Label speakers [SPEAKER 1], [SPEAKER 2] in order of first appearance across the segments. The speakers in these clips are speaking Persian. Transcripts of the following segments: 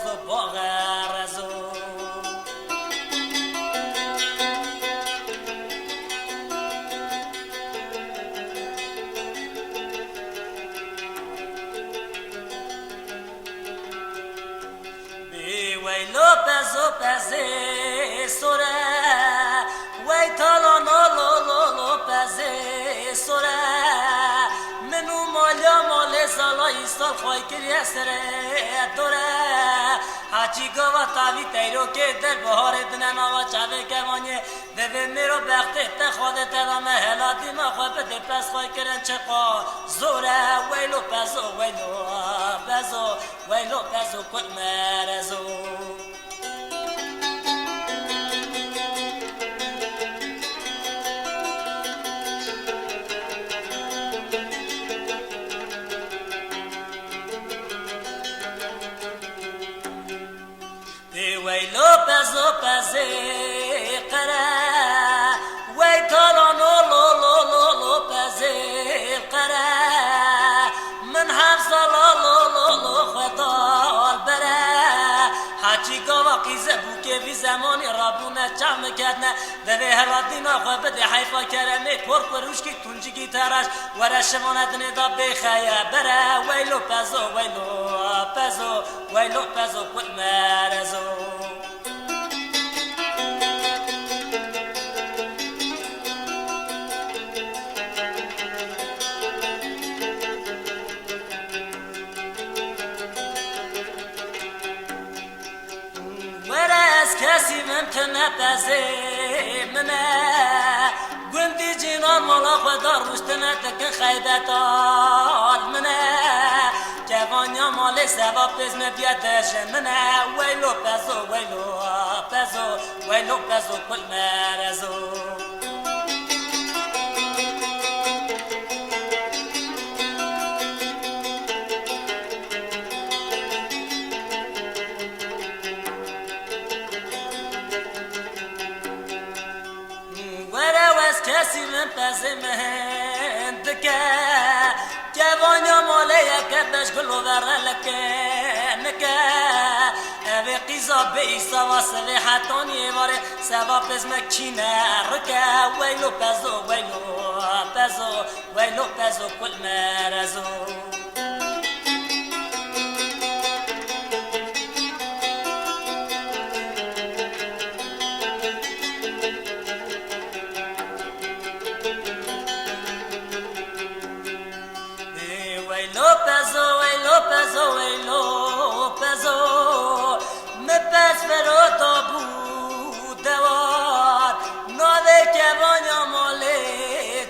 [SPEAKER 1] و باغرزو ویلو پزو پزه سوره وی تالا نالو لولو پزه سوره منو مالیا مال سالای سال خواهی کری سره دوره هاچی گوا تاوی تیرو که در بهار دنن آوا چاوه کوانیه دوه میرو بخته تخواده تدامه هلا دیما خواه بده پس خواهی کرن چقا زوره ویلو پزو ویلو پزو ویلو پزو کل مرزو ویلو پزو پزه قره وی تالانو لو لو لو لو پزه قره من حفظ لو لو لو لو خطال بره هاچی گاوا قیزه بو که وی زمانی رابونه چم کردنه دوی هلا دینا خواه بده حیفا کرمه پر پروش کی تونجی کی تراش وره شماندنه دا بخیه بره ویلو پزو ویلو پزو ویلو پزو کل مرزو کسی ممکنه پزه منه گندی جینان مالا خدا روشتنه تکن خیبت آل منه جوانیا مال سوا پزمه بیادش منه ویلو پزو ویلو پزو ویلو پزو کل مرزو کسی من پزه مهندکه جوانیا ماله یکه بشگل و ورلکه نکه اوه قیزا به ایسا و سلیحتانی واره سوا پزمه کینه رکه ویلو پزو ویلو پزو ویلو پزو کل مرزو ویلو پزو مپس فرو تابو دوار ناوه کوانیا ماله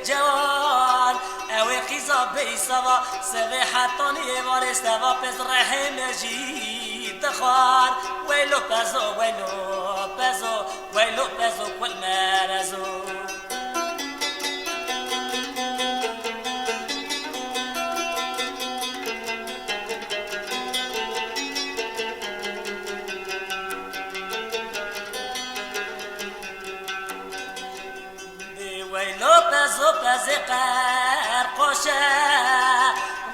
[SPEAKER 1] جوان اوه خیزا بیسا و سوه حتانی واره سوا پز رحم جی دخوار ویلو پزو ویلو پزو ویلو پزو کل مرزو ویلو پزو پزه قرقاشه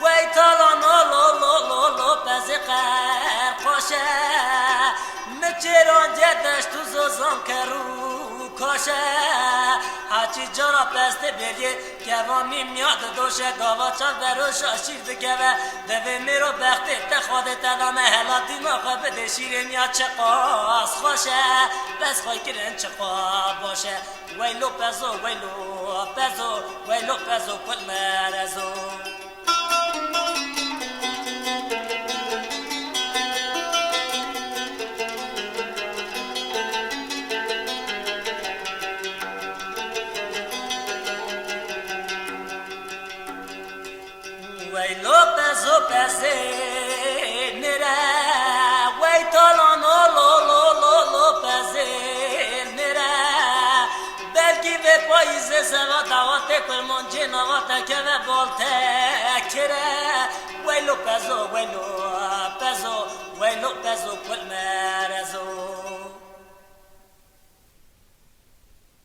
[SPEAKER 1] وی تالانو لو لو لو لو پزه قرقاشه مچران جدش تو زوزان کرو کاشه هاچی جارا پسته بیریه گوانی میاد دوشه گاوا چال بروش آشیر دکوه دوه میرو بخته تخواده تدامه هلا دیما خواه بده شیره میاد چه قاس خوشه بس خواه کرن چه قا باشه ویلو پزو ویلو پزو ویلو پزو کل مرزو ویلو پزو پزه نره وی تالانو لو لو لو لو پزه نره بلکی به پاییز سوا دوات کرمان جناوات که به بالته کره ویلو پزو ویلو پزو ویلو پزو کل